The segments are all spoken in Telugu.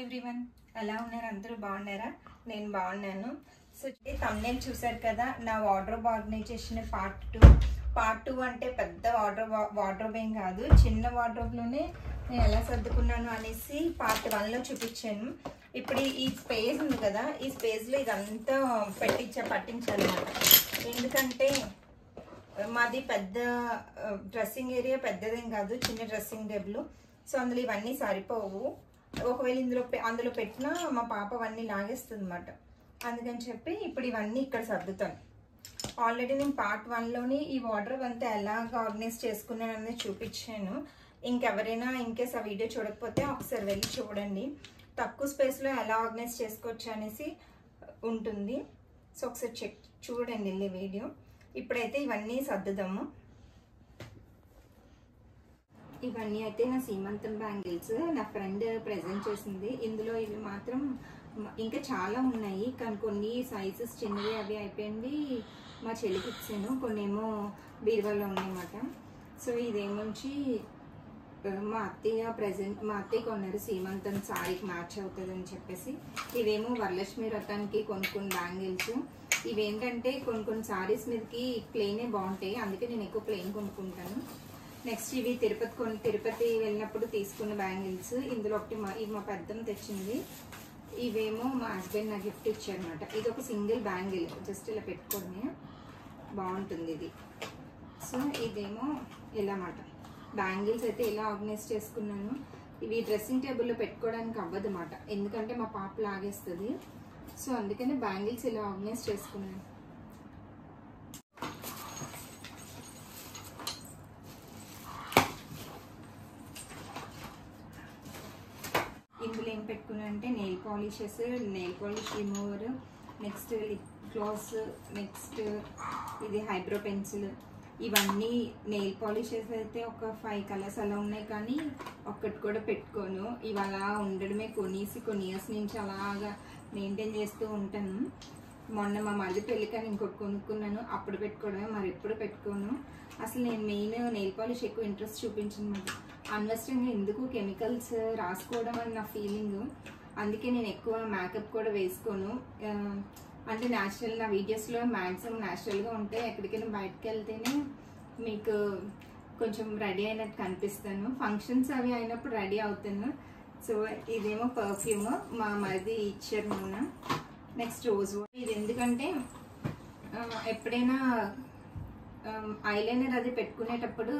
ఎవ్రీవన్, ఎలా ఉన్నారు? అందరూ బాగున్నారా? నేను బాగున్నాను. సో థంబ్నెయిల్ చూసారు కదా, నా వార్డ్రోబ్ ఆర్గనైజేషన్ పార్ట్ 2 అంటే పెద్ద వార్డ్రోబ్ ఏం కాదు, చిన్న వార్డ్రోబ్లోనే నేను ఎలా సర్దుకున్నాను అనేసి పార్ట్ 1లో చూపించాను. ఇప్పుడు ఈ స్పేస్ ఉంది కదా, ఈ స్పేస్లో ఇదంతా పట్టించాలన్నమాట. ఎందుకంటే మాది పెద్ద డ్రెస్సింగ్ ఏరియా, పెద్దదేం కాదు, చిన్న డ్రెస్సింగ్ టేబుల్. సో అందులో ఇవన్నీ సరిపోవు. ఒకవేళ అందులో పెట్టినా మా పాప అవన్నీ లాగేస్తుంది అన్నమాట. అందుకని చెప్పి ఇప్పుడు ఇవన్నీ ఇక్కడ సర్దుతాను. ఆల్రెడీ నేను పార్ట్ 1లోని ఈ వార్డ్రోబ్ అంతా ఎలాగ ఆర్గనైజ్ చేసుకున్నాను అనేది చూపించాను. ఇంకెవరైనా ఇన్కేస్ ఆ వీడియో చూడకపోతే ఒకసారి వెళ్ళి చూడండి. తక్కువ స్పేస్లో ఎలా ఆర్గనైజ్ చేసుకోవచ్చు అనేసి ఉంటుంది. సో ఒకసారి చూడండి వెళ్ళి వీడియో. ఇప్పుడైతే ఇవన్నీ సర్దుదాము. ఇవన్నీ అయితే నా సీమంతం బ్యాంగిల్స్ నా ఫ్రెండ్ ప్రెజెంట్ చేసింది. ఇందులో ఇవి మాత్రం ఇంకా చాలా ఉన్నాయి, కానీ కొన్ని సైజెస్ చిన్నవి అవి అయిపోయింది, మా చెల్లికి ఇచ్చాను. కొన్ని ఏమో బీరువాలో ఉన్నాయన్నమాట. సో ఇదేమొచ్చి మా అత్తయ్య కొన్నారు, సీమంతం సారీకి మ్యాచ్ అవుతుంది అని చెప్పేసి. ఇవేమో వరలక్ష్మి వ్రతానికి కొన్ని బ్యాంగిల్స్. ఇవేంటంటే కొన్ని సారీస్ మీదకి ప్లెయినే బాగుంటాయి, అందుకే నేను ఎక్కువ ప్లెయిన్ కొనుక్కుంటాను. నెక్స్ట్ ఇవి తిరుపతి వెళ్ళినప్పుడు తీసుకున్న బ్యాంగిల్స్. ఇందులో ఒకటి ఇవి మా పెద్దమ్మ తెచ్చింది. ఇవేమో మా హస్బెండ్ నాకు గిఫ్ట్ ఇచ్చారనమాట. ఇది ఒక సింగిల్ బ్యాంగిల్, జస్ట్ ఇలా పెట్టుకొని బాగుంటుంది ఇది. సో ఇదేమో ఇలా అన్నమాట. బ్యాంగిల్స్ అయితే ఇలా ఆర్గనైజ్ చేసుకున్నాను. ఇవి డ్రెస్సింగ్ టేబుల్లో పెట్టుకోవడానికి అవ్వదు అన్నమాట, ఎందుకంటే మా పాప లాగేస్తుంది. సో అందుకని బ్యాంగిల్స్ ఇలా ఆర్గనైజ్ చేసుకున్నాను. ఇందులో ఏం పెట్టుకున్నా అంటే nail polish remover, next lip gloss, next ఇది హైబ్రో పెన్సిల్. ఇవన్నీ నెయిల్ పాలిషెస్ అయితే ఒక 5 కలర్స్ అలా ఉన్నాయి, కానీ ఒక్కటి కూడా పెట్టుకోను. ఇవి అలా ఉండడమే కొన్ని ఇయర్స్ నుంచి అలాగా మెయింటైన్ చేస్తూ ఉంటాను. మొన్న మా మళ్ళీ పెళ్ళికని ఇంకొకటి కొనుక్కున్నాను, అప్పుడు పెట్టుకోవడమే, మరి ఎప్పుడు పెట్టుకోను. అసలు నేను మెయిన్ నెయిల్ పాలిష్ ఎక్కువ ఇంట్రెస్ట్ చూపించనమాట. అనవసరంగా ఎందుకు కెమికల్స్ రాసుకోవడం అని నా ఫీలింగ్. అందుకే నేను ఎక్కువ మేకప్ కూడా వేసుకోను. అంటే న్యాచురల్, నా వీడియోస్లో మ్యాక్సిమం న్యాచురల్గా ఉంటాయి. ఎక్కడికైనా బయటకు వెళ్తేనే మీకు కొంచెం రెడీ అయినట్టు కనిపిస్తాను. ఫంక్షన్స్ అవి అయినప్పుడు రెడీ అవుతాను. సో ఇదేమో పర్ఫ్యూమ్ మా మరిది ఇచ్చారు మొన్న. Next rose water. ఇది ఎందుకంటే ఎప్పుడైనా ఐలైనర్ అది పెట్టుకునేటప్పుడు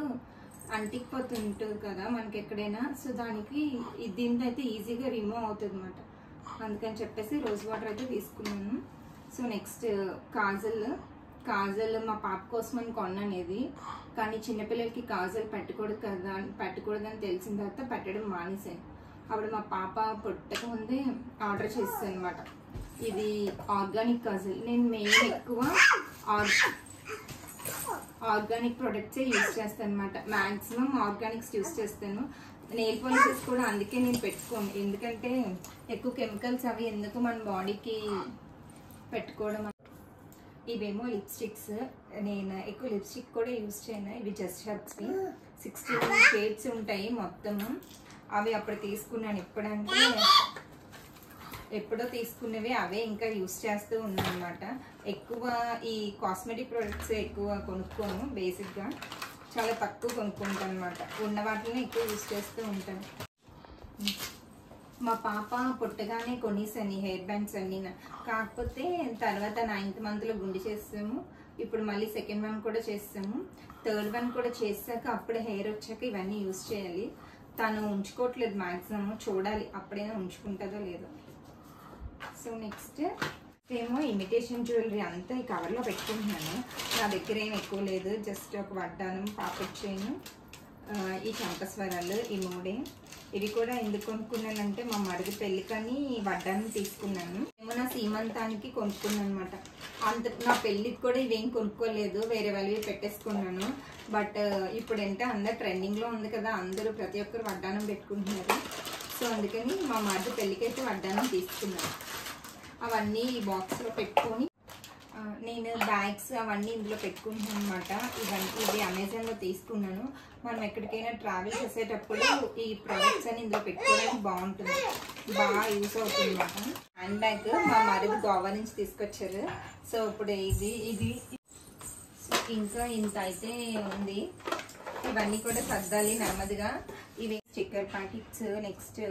అంటికిపోతుంటుంది కదా మనకి ఎక్కడైనా. సో దానికి దీంతో అయితే ఈజీగా రిమూవ్ అవుతుంది అన్నమాట. అందుకని చెప్పేసి రోజ్ వాటర్ అయితే తీసుకున్నాను. సో నెక్స్ట్ కాజల్ మా పాప కోసం అని కొన్నాను ఇది. కానీ చిన్నపిల్లలకి కాజల్ పెట్టకూడదని తెలిసిన తర్వాత పెట్టడం మానేసాను. అప్పుడు మా పాప పుట్టక ముందే ఆర్డర్ చేస్తాను అనమాట. ఇది ఆర్గానిక్ కాజల్. నేను మెయిన్ ఎక్కువ ఆర్గానిక్ ప్రొడక్ట్సే యూజ్ చేస్తాను అనమాట. మ్యాక్సిమం ఆర్గానిక్స్ యూజ్ చేస్తాను. నెయిల్ పాలిషెస్ కూడా అందుకే నేను పెట్టుకోను, ఎందుకంటే ఎక్కువ కెమికల్స్ అవి ఎందుకు మన బాడీకి పెట్టుకోవడం. ఇవేమో లిప్స్టిక్స్. నేను ఎక్కువ లిప్స్టిక్ కూడా యూజ్ చేయను. ఇవి జస్ట్ హెర్బ్స్వి 16 షేడ్స్ ఉంటాయి మొత్తము. అవి అప్పుడు తీసుకున్నాను. ఎప్పుడో తీసుకునేవి అవే ఇంకా యూజ్ చేస్తూ ఉన్నాను అనమాట. ఎక్కువ ఈ కాస్మెటిక్ ప్రొడక్ట్స్ ఎక్కువ కొనుక్కోను. బేసిక్గా చాలా తక్కువ కొనుక్కుంటాను అనమాట. ఉన్న వాటిని ఎక్కువ యూజ్ చేస్తూ ఉంటాను. మా పాప పుట్టగానే కొనేసాను హెయిర్ బ్యాండ్స్ అన్నీ. కాకపోతే తర్వాత 9th మంత్లో గుండు చేస్తాము. ఇప్పుడు మళ్ళీ 2nd వన్ కూడా చేస్తాము. 3rd వన్ కూడా చేసాక అప్పుడే హెయిర్ వచ్చాక ఇవన్నీ యూజ్ చేయాలి. తను ఉంచుకోవట్లేదు మ్యాక్సిమం, చూడాలి అప్పుడైనా ఉంచుకుంటుందో లేదో. సో నెక్స్ట్ ఏమో ఇమిటేషన్ జ్యువెలరీ అంతా ఈ కవర్లో పెట్టుకుంటున్నాను. నా దగ్గర ఏం ఎక్కువ లేదు, జస్ట్ ఒక వడ్డానం, పాకెట్ చైన్, ఈ చంపస్వరాలు, ఈ 3. ఇవి కూడా ఎందుకు కొనుక్కున్నానంటే మా మరిది పెళ్ళికని వడ్డానం తీసుకున్నాను. ఏమో నా సీమంతానికి కొనుక్కున్నాను అనమాట. నా పెళ్ళికి కూడా ఇవేం కొనుక్కోలేదు, వేరే వాళ్ళవి పెట్టేసుకున్నాను. బట్ ఇప్పుడు అంటే అందరు ట్రెండింగ్లో ఉంది కదా, అందరూ ప్రతి ఒక్కరు వడ్డానం పెట్టుకుంటున్నారు. సో అందుకని మా మరిది పెళ్ళికైతే వడ్డానం తీసుకున్నాను. అవన్నీ ఈ బాక్స్లో పెట్టుకొని నేను బ్యాగ్స్ అవన్నీ ఇందులో పెట్టుకుంటున్నాను అనమాట. ఇది అమెజాన్లో తీసుకున్నాను. మనం ఎక్కడికైనా ట్రావెల్ చేసేటప్పుడు ఈ ప్రోడక్ట్స్ అని ఇందులో పెట్టుకోవడానికి బాగుంటుంది. బాగా యూస్ అవుతుంది అన్నమాట. హ్యాండ్ బ్యాగ్ మా మరిది గోవా నుంచి తీసుకొచ్చారు. సో ఇప్పుడు ఇది ఇంకా ఇంత అయితే ఉంది. ఇవన్నీ కూడా సర్దాలి నెమ్మదిగా. ఇవి sticker packets, next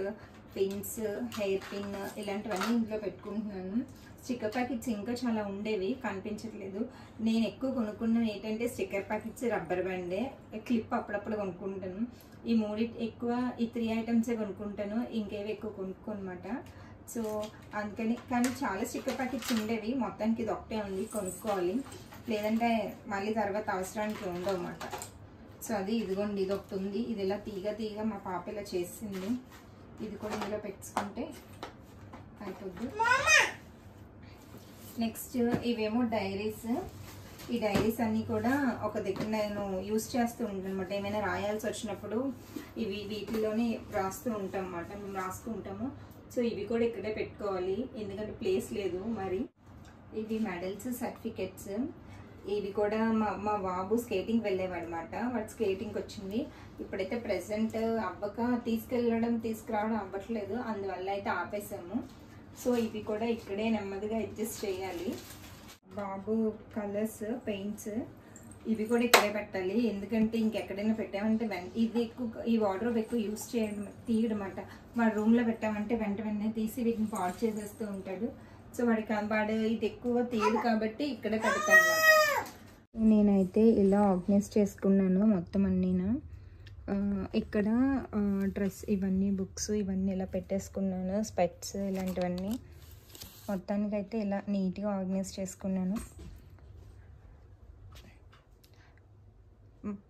pins, hair pin ఇలాంటివన్నీ ఇంట్లో పెట్టుకుంటున్నాను. స్టిక్కర్ ప్యాకెట్స్ ఇంకా చాలా ఉండేవి, కనిపించట్లేదు. నేను ఎక్కువ కొనుక్కున్నవి ఏంటంటే స్టిక్కర్ ప్యాకెట్స్, రబ్బర్ బ్యాండే, క్లిప్ అప్పుడప్పుడు కొనుక్కుంటాను. ఈ ఎక్కువ ఈ 3 ఐటమ్సే కొనుక్కుంటాను, ఇంకేవి ఎక్కువ కొనుక్కోనమాట. సో అందుకని, కానీ చాలా స్టిక్కర్ ప్యాకెట్స్ ఉండేవి, మొత్తానికి ఇది ఒకటే ఉంది, కొనుక్కోవాలి. లేదంటే మళ్ళీ తర్వాత అవసరానికి ఉండవు అన్నమాట. సో అది ఇదిగోండి, ఇది ఒకటి ఉంది. ఇది ఇలా తీగ మా పాప ఇలా చేసింది. ఇది కూడా ఇందులో పెట్టుకుంటే అయిపోద్ది. నెక్స్ట్ ఇవేమో డైరీస్. ఈ డైరీస్ అన్నీ కూడా ఒక దగ్గర నేను యూస్ చేస్తూ ఉంటాను అనమాట. ఏమైనా రాయాల్సి వచ్చినప్పుడు వీటిలోనే రాస్తూ ఉంటాం అన్నమాట, మేము రాసుకుంటాము. సో ఇవి కూడా ఇక్కడే పెట్టుకోవాలి, ఎందుకంటే ప్లేస్ లేదు. మరి ఇవి మెడల్స్, సర్టిఫికెట్స్. ఇవి కూడా మా బాబు స్కేటింగ్ వెళ్ళేవాడు అనమాట. వాడు స్కేటింగ్కి వచ్చింది. ఇప్పుడైతే ప్రెసెంట్ అవ్వక తీసుకురావడం అవ్వట్లేదు, అందువల్ల అయితే ఆపేసాము. సో ఇవి కూడా ఇక్కడే నెమ్మదిగా అడ్జస్ట్ చేయాలి. బాబు కలర్స్, పెయింట్స్ ఇవి కూడా ఇక్కడే పెట్టాలి, ఎందుకంటే ఇంకెక్కడైనా పెట్టామంటే ఇది ఎక్కువ, ఈ వార్డ్రోబ్ ఎక్కువ యూస్ తీయడమాట. వాడు రూమ్లో పెట్టామంటే వెంటనే తీసి వీటిని పాడు చేసేస్తూ ఉంటాడు. సో వాడు ఇది ఎక్కువ తీయదు కాబట్టి ఇక్కడే పెడతాను అన్నమాట. నేనైతే ఇలా ఆర్గనైజ్ చేసుకున్నాను మొత్తం అన్నీనా. ఇక్కడ డ్రెస్, ఇవన్నీ బుక్స్, ఇవన్నీ ఇలా పెట్టేసుకున్నాను, స్పెట్స్ ఇలాంటివన్నీ. మొత్తానికైతే ఇలా నీట్గా ఆర్గనైజ్ చేసుకున్నాను.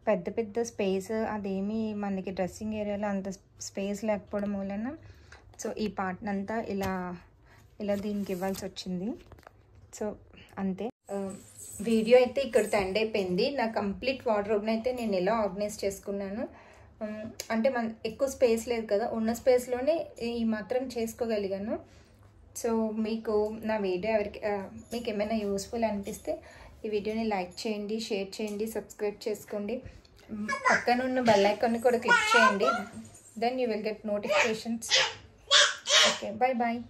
పెద్ద స్పేస్ అదేమి మనకి డ్రెస్సింగ్ ఏరియాలో అంత స్పేస్ లేకపోవడం వలన సో ఈ పార్ట్ అంతా ఇలా దీనికి ఇవ్వాల్సి వచ్చింది. సో అంతే. వీడియో అయితే ఇక్కడితో ఎండ్ అయిపోయింది. నా కంప్లీట్ వార్డ్రోబ్ని అయితే నేను ఇలా ఆర్గనైజ్ చేసుకున్నాను. అంటే ఎక్కువ స్పేస్ లేదు కదా, ఉన్న స్పేస్లోనే ఈ మాత్రం చేసుకోగలిగాను. సో మీకు నా వీడియో మీకు ఏమైనా యూస్ఫుల్ అనిపిస్తే ఈ వీడియోని లైక్ చేయండి, షేర్ చేయండి, సబ్స్క్రైబ్ చేసుకోండి. పక్కన ఉన్న బెల్ ఐకాన్ని కూడా క్లిక్ చేయండి. Then you will get notifications. Okay, bye.